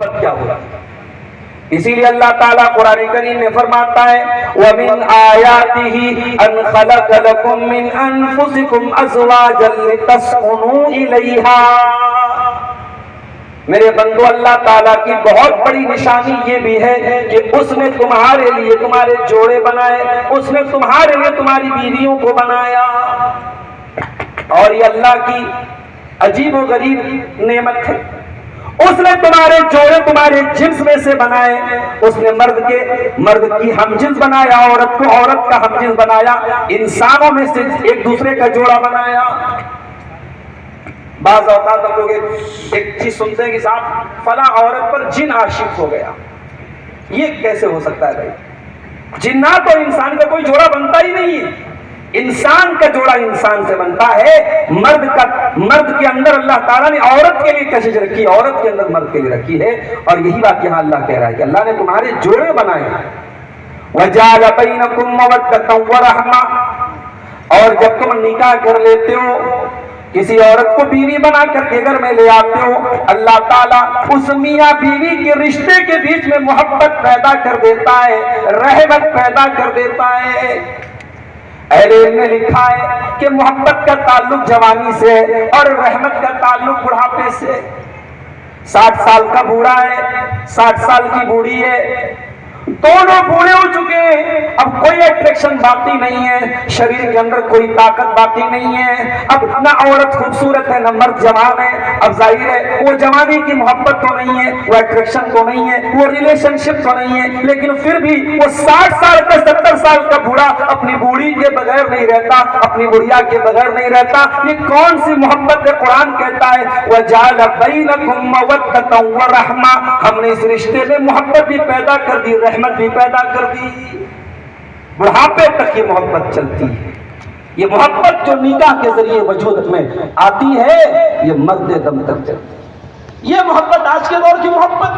کیا ہوگا؟ اسی لیے اللہ تعالیٰ قرآن کریم میں فرماتا ہے وَمِنْ آيَاتِهِ أَنْ خَلَقَ لَكُم مِّنْ أَنفُسِكُمْ أَزْوَاجًا لِتَسْكُنُوا إِلَيْهَا۔ میرے بندو، اللہ تعالیٰ کی بہت بڑی نشانی یہ بھی ہے کہ اس نے تمہارے لیے تمہارے جوڑے بنائے، اس نے تمہارے لیے تمہاری بیویوں کو بنایا، اور یہ اللہ کی عجیب و غریب نعمت ہے۔ اس نے تمہارے جوڑے تمہارے جنس میں سے بنائے، اس نے مرد کی ہم جنس بنایا، عورت کو عورت کا ہم جنس بنایا، انسانوں میں سے ایک دوسرے کا جوڑا بنایا۔ بعض اوقات ہم لوگ ایک چیز سنتے ہیں کہ صاحب فلاں عورت پر جن عاشق ہو گیا، یہ کیسے ہو سکتا ہے بھائی؟ جنات اور انسان کا کوئی جوڑا بنتا ہی نہیں ہے، انسان کا جوڑا انسان سے بنتا ہے۔ مرد کے اندر اللہ تعالیٰ نے عورت کے لیے کشش رکھی، عورت کے اندر مرد کے لیے رکھی ہے، اور یہی بات یہاں اللہ کہہ رہا ہے کہ اللہ نے تمہارے جوڑے بنائے ہیں۔ وَجَعَلَ بَيْنَكُمْ مَوَدَّةً وَرَحْمَةً، اور جب تم نکاح کر لیتے ہو، کسی عورت کو بیوی بنا کر کے گھر میں لے آتے ہو، اللہ تعالیٰ اس میاں بیوی کے رشتے کے بیچ میں محبت پیدا کر دیتا ہے، رحمت پیدا کر دیتا ہے۔ اہل علم نے لکھا ہے کہ محبت کا تعلق جوانی سے ہے اور رحمت کا تعلق بڑھاپے سے۔ 60 سال کا بوڑھا ہے، 60 سال کی بوڑھی ہے، دونوں بوڑھے ہو چکے ہیں، اب کوئی اٹریکشن باقی نہیں ہے، شریر کے اندر کوئی طاقت باقی نہیں ہے، اب نہ عورت خوبصورت ہے نہ مرد جوان ہے، اب ظاہر ہے وہ جوانی کی محبت تو نہیں ہے، وہ اٹریکشن تو نہیں ہے، وہ ریلیشن شپ تو نہیں ہے، لیکن پھر بھی وہ 60 سال کا 70 سال کا بوڑھا اپنی بوڑھی کے بغیر نہیں رہتا، اپنی بڑھیا کے بغیر نہیں رہتا۔ یہ کون سی محبت ہے؟ قرآن کہتا ہے وَجَعَلَ بَيْنَكُمْ مَوَدَّةً وَرَحْمَةً، ہم نے اس رشتے میں محبت بھی پیدا کر دی، رحمت بھی پیدا کر دی، بڑھاپے تک یہ محبت چلتی ہے۔ یہ محبت جو نکاح کے ذریعے وجود میں آتی ہے یہ مرد دم تک چلتی ہے۔ یہ محبت آج کے دور کی محبت،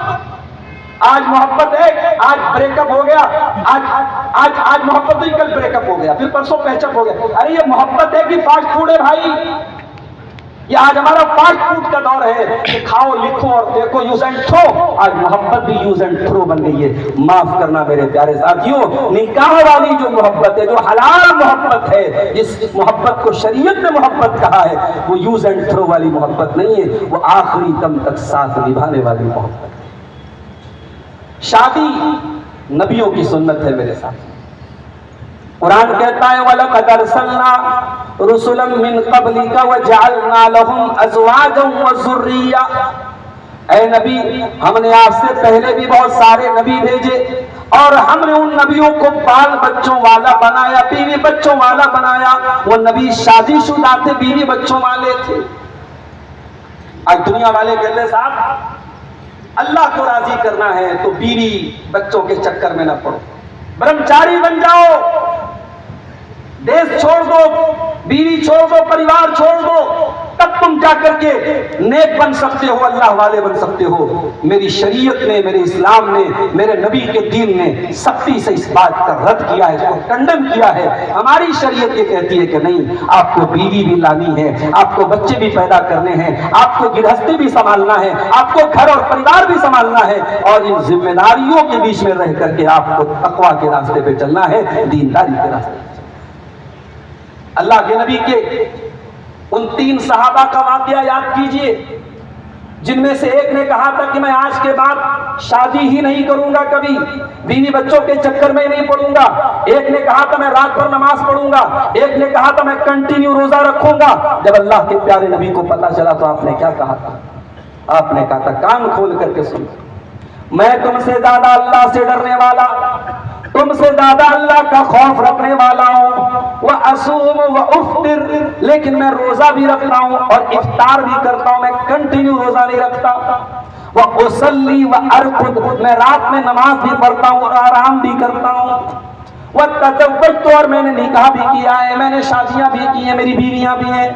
آج محبت ہے، آج بریک اپ ہو گیا، آج محبت ہوئی کل بریک اپ ہو گیا، پھر پرسوں پیچ اپ ہو گیا۔ ارے یہ محبت ہے کہ فاسٹ فوڈ ہے بھائی، یہ آج ہمارا فاسٹ فوڈ کا دور ہے کہ کھاؤ لکھو اور دیکھو، یوز اینڈ تھرو۔ آج محبت بھی یوز اینڈ تھرو بن گئی ہے۔ معاف کرنا میرے پیارے ساتھیوں، نکاح والی جو محبت ہے، جو حلال محبت ہے، جس محبت کو شریعت نے محبت کہا ہے، وہ یوز اینڈ تھرو والی محبت نہیں ہے، وہ آخری دم تک ساتھ نبھانے والی محبت ہے۔ شادی نبیوں کی سنت ہے میرے ساتھ۔ قرآن کہتا ہے وَلَقَدْ أَرْسَلْنَا رُسُلًا مِّن قَبْلِكَ وَجَعَلْنَا لَهُمْ أَزْوَاجًا وَذُرِّيَّةً، اے نبی ہم نے آپ سے پہلے بھی بہت سارے نبی بھیجے، اور ہم نے ان نبیوں کو بال بچوں والا بنایا، بیوی بچوں والا بنایا۔ وہ نبی شادی شدہ تھے، بیوی بچوں والے تھے۔ آج دنیا والے کہتے ہیں صاحب اللہ کو راضی کرنا ہے تو بیوی بچوں کے چکر میں نہ پڑو، برہمچاری بن جاؤ، دیش چھوڑ دو، بیوی چھوڑ دو، پریوار چھوڑ دو، تب تم جا کر کے نیک بن سکتے ہو، اللہ والے بن سکتے ہو۔ میری شریعت نے، میرے اسلام نے، میرے نبی کے دین نے سختی سے اس بات کا رد کیا ہے، اس کو کنڈم کیا ہے۔ ہماری شریعت یہ کہتی ہے کہ نہیں، آپ کو بیوی بھی لانی ہے، آپ کو بچے بھی پیدا کرنے ہیں، آپ کو گرہستی بھی سنبھالنا ہے، آپ کو گھر اور پریوار بھی سنبھالنا ہے، اور ان ذمہ داریوں کے بیچ میں رہ کر کے آپ کو تقویٰ کے راستے پہ چلنا ہے، دینداری کے راستے پہ۔ اللہ کے نبی کے ان 3 صحابہ کا واقعہ یاد کیجئے، جن میں سے ایک نے کہا تھا کہ میں آج کے بعد شادی ہی نہیں کروں گا، کبھی بیوی بچوں کے چکر میں نہیں پڑوں گا۔ ایک نے کہا تھا میں رات بھر نماز پڑھوں گا، ایک نے کہا تھا میں کنٹینیو روزہ رکھوں گا۔ جب اللہ کے پیارے نبی کو پتہ چلا تو آپ نے کیا کہا تھا؟ آپ نے کہا تھا کان کھول کر کے سنو، میں تم سے زیادہ اللہ سے ڈرنے والا، تم سے زیادہ اللہ کا خوف رکھنے والا ہوں، وَأَصُومُ وَأُفْطِرُ، لیکن میں روزہ بھی رکھتا ہوں اور افطار بھی کرتا ہوں، میں کنٹینیو روزہ نہیں رکھتا۔ وَأُصَلِّي وَأَرْقُدُ، میں رات میں نماز بھی پڑھتا ہوں اور آرام بھی کرتا ہوں۔ وَتَزَوَّجْتُ، اور میں نے نکاح بھی کیا ہے، میں نے شادیاں بھی کی ہیں، میری بیویاں بھی ہیں،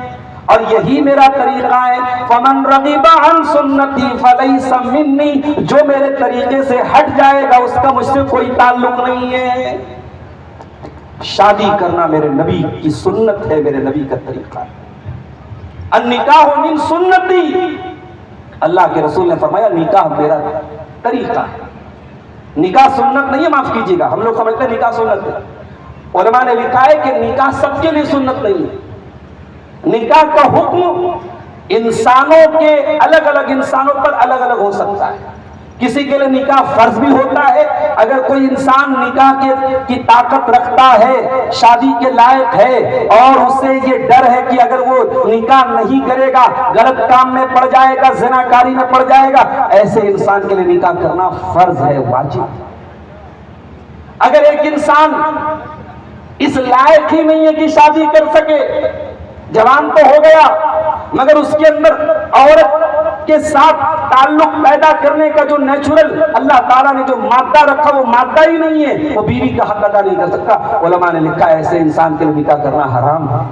اور یہی میرا طریقہ ہے۔ فَمَنْ رَغِبَ عَنْ سُنَّتِي فَلَيْسَ مِنِّي، جو میرے طریقے سے ہٹ جائے گا اس کا مجھ سے کوئی تعلق نہیں ہے۔ شادی کرنا میرے نبی کی سنت ہے، میرے نبی کا طریقہ ہے۔ النکاح من سنتی، اللہ کے رسول نے فرمایا نکاح میرا طریقہ ہے. نکاح سنت نہیں ہے، معاف کیجیے گا، ہم لوگ سمجھتے ہیں نکاح سنت ہے. علماء نے لکھا ہے کہ نکاح سب کے لیے سنت نہیں ہے. نکاح کا حکم انسانوں کے الگ الگ انسانوں پر الگ الگ ہو سکتا ہے. کسی کے لیے نکاح فرض بھی ہوتا ہے. اگر کوئی انسان نکاح کی طاقت رکھتا ہے، شادی کے لائق ہے، اور اسے یہ ڈر ہے کہ اگر وہ نکاح نہیں کرے گا غلط کام میں پڑ جائے گا، زناکاری میں پڑ جائے گا، ایسے انسان کے لیے نکاح کرنا فرض ہے، واجب. اگر ایک انسان اس لائق ہی نہیں ہے کہ شادی کر سکے، جوان تو ہو گیا مگر اس کے اندر عورت کے ساتھ تعلق پیدا کرنے کا جو نیچرل اللہ تعالیٰ نے جو مادہ رکھا وہ مادہ ہی نہیں ہے، وہ بیوی کا حق ادا نہیں کر سکتا. علماء نے لکھا ہے ایسے انسان کے لیے نکاح کرنا حرام ہے.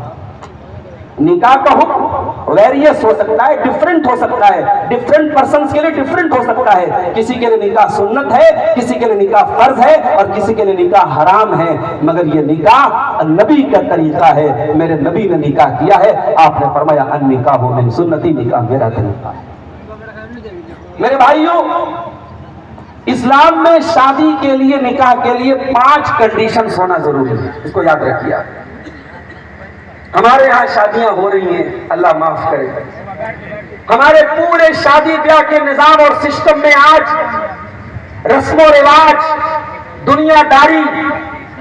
نکاح کا حکم ویریس ہو سکتا ہے، ڈفرنٹ ہو سکتا ہے، ڈفرنٹ پرسنز کے لیے ڈفرنٹ ہو سکتا ہے. کسی کے لیے نکاح سنت ہے، کسی کے لیے نکاح فرض ہے، اور کسی کے لیے نکاح حرام ہے. مگر یہ نکاح نبی کا طریقہ ہے. میرے نبی نے نکاح کیا ہے، آپ نے فرمایا النکاح من سنتی، نکاح میرا طریقہ ہے. میرے بھائیوں، اسلام میں شادی کے لیے، نکاح کے لیے 5 کنڈیشنز ہونا ضروری ہے. اس کو یاد رکھیے. ہمارے ہاں شادیاں ہو رہی ہیں، اللہ معاف کرے، ہمارے پورے شادی بیاہ کے نظام اور سسٹم میں آج رسم و رواج، دنیا داری،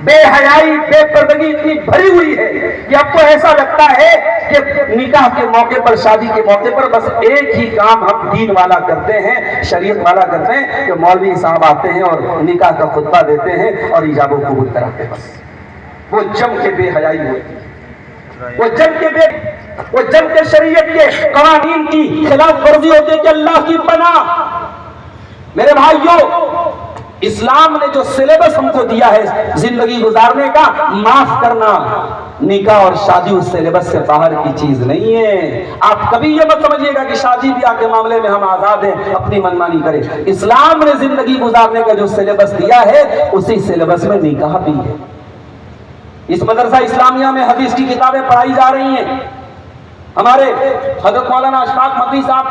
بے حیائی، بے پردگی اتنی بھری ہوئی ہے کہ اب تو ایسا لگتا ہے کہ نکاح کے موقع پر، شادی کے موقع پر بس ایک ہی کام ہم دین والا کرتے ہیں، شریعت والا کرتے ہیں کہ مولوی صاحب آتے ہیں اور نکاح کا خطبہ دیتے ہیں اور ایجاب و قبول کراتے ہیں. بس وہ جم کے بے حیائی ہوتی ہے، وہ جم کے شریعت کے قوانین کی خلاف ورزی ہوتی ہے کہ اللہ کی پناہ. میرے بھائیوں، اسلام نے جو سلیبس ہم کو دیا ہے زندگی گزارنے کا، معاف کرنا، نکاح اور شادی اس سلیبس سے باہر کی چیز نہیں ہے. آپ کبھی یہ مت سمجھیے گا کہ شادی بیاہ کے معاملے میں ہم آزاد ہیں، اپنی منمانی کریں. اسلام نے زندگی گزارنے کا جو سلیبس دیا ہے اسی سلیبس میں نکاح بھی ہے. اس مدرسہ اسلامیہ میں حدیث کی کتابیں پڑھائی جا رہی ہیں. ہمارے حضرت مولانا اشفاق مدنی صاحب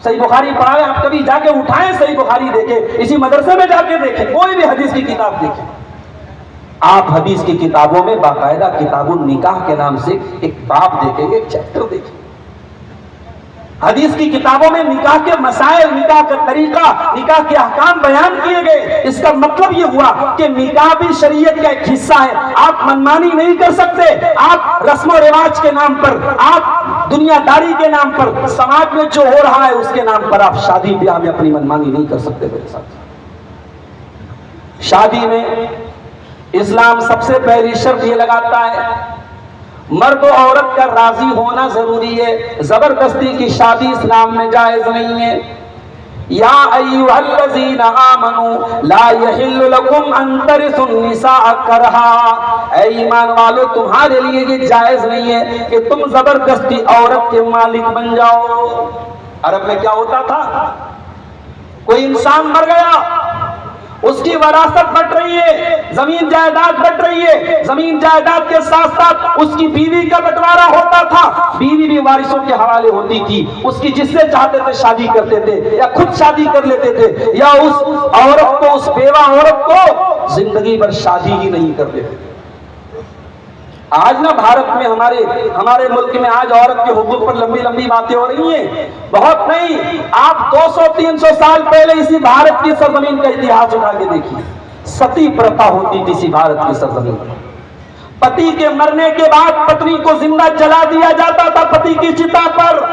صحیح بخاری پڑھائے، آپ کبھی جا کے اٹھائیں صحیح بخاری دیکھیں، اسی مدرسے میں جا کے دیکھیں، کوئی بھی حدیث کی کتاب دیکھیں. آپ حدیث کی کتابوں میں باقاعدہ کتاب النکاح کے نام سے ایک باب دیکھیں گے، ایک چیپٹر دیکھیں. حدیث کی کتابوں میں نکاح کے مسائل، نکاح کا طریقہ، نکاح کے احکام بیان کیے گئے. اس کا مطلب یہ ہوا کہ نکاح بھی شریعت کا ایک حصہ ہے. آپ منمانی نہیں کر سکتے. آپ رسم و رواج کے نام پر، آپ دنیا داری کے نام پر، سماج میں جو ہو رہا ہے اس کے نام پر آپ شادی بیاہ میں اپنی منمانی نہیں کر سکتے. میرے ساتھ شادی میں اسلام سب سے پہلی شرط یہ لگاتا ہے مرد و عورت کا راضی ہونا ضروری ہے. زبردستی کی شادی اسلام میں جائز نہیں ہے. یا ایھا الذین آمنوا لا یحل لکم ان ترثوا النساء کرہا، اے ایمان والو تمہارے لیے یہ جائز نہیں ہے کہ تم زبردستی عورت کے مالک بن جاؤ. عرب میں کیا ہوتا تھا، کوئی انسان مر گیا، اس کی وراثت بٹ رہی ہے، زمین جائیداد بٹ رہی ہے، زمین جائیداد کے ساتھ ساتھ اس کی بیوی کا بٹوارا ہوتا تھا. بیوی بھی وارثوں کے حوالے ہوتی تھی. اس کی جس سے چاہتے تھے شادی کرتے تھے، یا خود شادی کر لیتے تھے، یا اس عورت کو، اس بیوہ عورت کو زندگی بھر شادی ہی نہیں کر دیتے تھے. آج نا بھارت میں، ہمارے ملک میں آج عورت کے حقوق پر لمبی لمبی باتیں ہو رہی ہیں. بہت نہیں، آپ 200-300 سال پہلے اسی بھارت کی سرزمین کا اتہاس اٹھا کے دیکھیے. ستی پرتھا ہوتی تھی اسی بھارت کی سرزمین پر. پتی کے مرنے کے بعد پتنی کو زندہ جلا دیا جاتا تھا پتی کی چتا پر.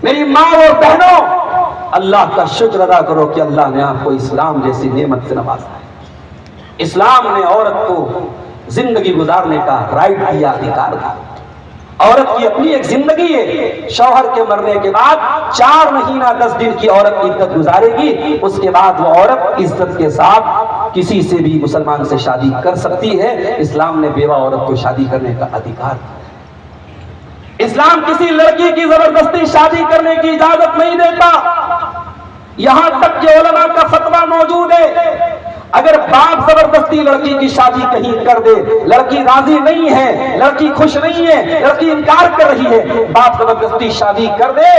میری ماں اور بہنوں، اللہ کا شکر ادا کرو کہ اللہ نے آپ کو اسلام جیسی نعمت سے نوازا ہے. اسلام نے عورت کو زندگی گزارنے کا رائٹ دیا، ادھیکار دیا. عورت کی اپنی ایک زندگی ہے. شوہر کے مرنے کے بعد 4 مہینہ 10 دن کی عورت عدت گزارے گی. اس کے بعد وہ عورت عزت کے ساتھ کسی سے بھی مسلمان سے شادی کر سکتی ہے. اسلام نے بیوہ عورت کو شادی کرنے کا ادھیکار دیا. اسلام کسی لڑکی کی زبردستی شادی کرنے کی اجازت نہیں دیتا. یہاں تک کہ علماء کا فتویٰ موجود ہے، اگر باپ زبردستی لڑکی کی شادی کہیں کر دے، لڑکی راضی نہیں ہے، لڑکی خوش نہیں ہے، لڑکی انکار کر رہی ہے، باپ زبردستی شادی کر دے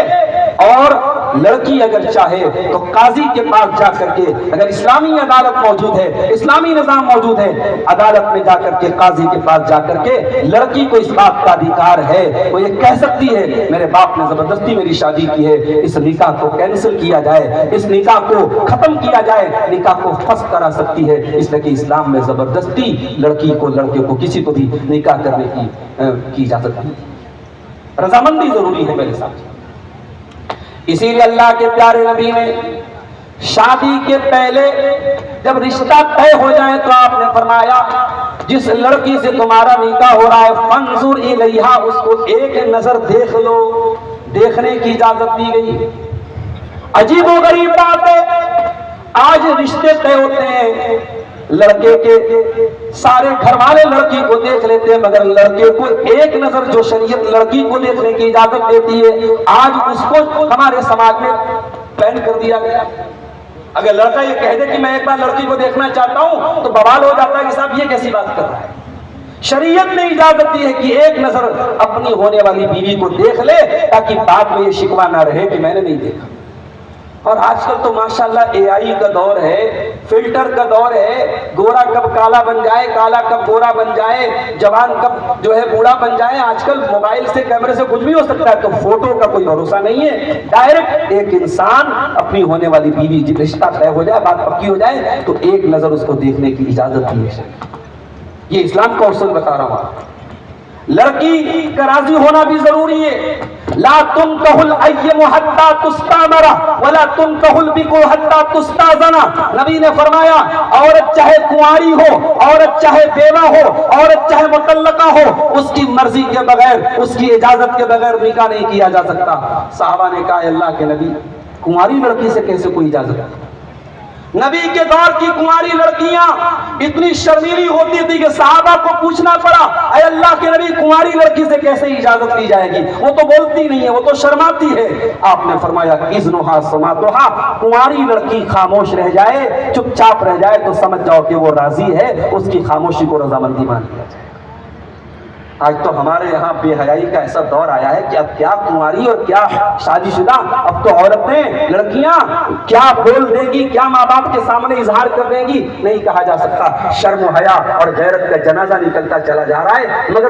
اور لڑکی اگر چاہے تو قاضی کے پاس جا کر کے، اگر اسلامی عدالت موجود ہے، اسلامی نظام موجود ہے، عدالت میں جا کر کے، قاضی کے پاس جا کر کے لڑکی کو اس بات کا ادھیکار ہے، وہ یہ کہہ سکتی ہے میرے باپ نے زبردستی میری شادی کی ہے، اس نکاح کو کینسل کیا جائے، اس نکاح کو ختم کیا جائے، نکاح کو فسخ کرا سکتی ہے، اس لیے کہ اسلام میں زبردستی لڑکی کو، لڑکے کو، کسی کو بھی نکاح کرنے کی اجازت نہیں۔ رضامندی ضروری ہے میرے ساتھ۔ اسی لیے اللہ کے پیارے نبی نے شادی کے پہلے جب رشتہ طے ہو جائے تو آپ نے فرمایا جس لڑکی سے تمہارا نکاح ہو رہا ہے فانظر الیہا، اس کو ایک نظر دیکھ لو، دیکھنے کی اجازت دی گئی۔ عجیب و غریب بات ہے، آج رشتے طے ہوتے ہیں، لڑکے کے سارے گھر والے لڑکی کو دیکھ لیتے ہیں، مگر لڑکے کو ایک نظر جو شریعت لڑکی کو دیکھنے کی اجازت دیتی ہے، آج اس کو ہمارے سماج میں بین کر دیا گیا۔ اگر لڑکا یہ کہہ دے کہ میں ایک بار لڑکی کو دیکھنا چاہتا ہوں تو بوال ہو جاتا ہے کہ صاحب یہ کیسی بات کر رہا ہے۔ شریعت نے اجازت دی ہے کہ ایک نظر اپنی ہونے والی بیوی کو دیکھ لے تاکہ بعد میں یہ شکوہ نہ رہے کہ میں نے نہیں دیکھا۔ اور آج کل تو ماشاءاللہ اے آئی کا دور ہے، فلٹر کا دور ہے، گورا کب کالا بن جائے، کالا کب گورا بن جائے، جوان کب جو ہے بوڑھا بن جائے، آج کل موبائل سے، کیمرے سے کچھ بھی ہو سکتا ہے، تو فوٹو کا کوئی بھروسہ نہیں ہے۔ ڈائریکٹ ایک انسان اپنی ہونے والی بیوی جب رشتہ طے ہو جائے، بات پکی ہو جائے تو ایک نظر اس کو دیکھنے کی اجازت دی ہے۔ یہ اسلام کا اصول بتا رہا ہوں۔ لڑکی کا راضی ہونا بھی ضروری ہے۔ لا تنکح الایّم حتی تستأمر ولا تنکح البکر حتی تستأذن۔ نبی نے فرمایا عورت چاہے کنواری ہو، عورت چاہے بیوہ ہو، عورت چاہے مطلقہ ہو، اس کی مرضی کے بغیر، اس کی اجازت کے بغیر نکاح نہیں کیا جا سکتا۔ صحابہ نے کہا اللہ کے نبی کنواری لڑکی سے کیسے کوئی اجازت؟ نبی کے دور کی کنواری لڑکیاں اتنی شرمیلی ہوتی تھی کہ صحابہ کو پوچھنا پڑا اے اللہ کے نبی کنواری لڑکی سے کیسے اجازت لی جائے گی، وہ تو بولتی نہیں ہے، وہ تو شرماتی ہے۔ آپ نے فرمایا اذنھا سماعتھا، کنواری لڑکی خاموش رہ جائے، چپ چاپ رہ جائے تو سمجھ جاؤ کہ وہ راضی ہے، اس کی خاموشی کو رضامندی مان لیا جائے۔ آج تو ہمارے یہاں بے حیائی کا ایسا دور آیا ہے کہ اب کیا کنواری اور کیا شادی شدہ، اب تو عورتیں، لڑکیاں کیا بول دیں گی، کیا ماں باپ کے سامنے اظہار کر دیں گی، نہیں کہا جا سکتا۔ شرم و حیا اور غیرت کا جنازہ نکلتا چلا جا رہا ہے، مگر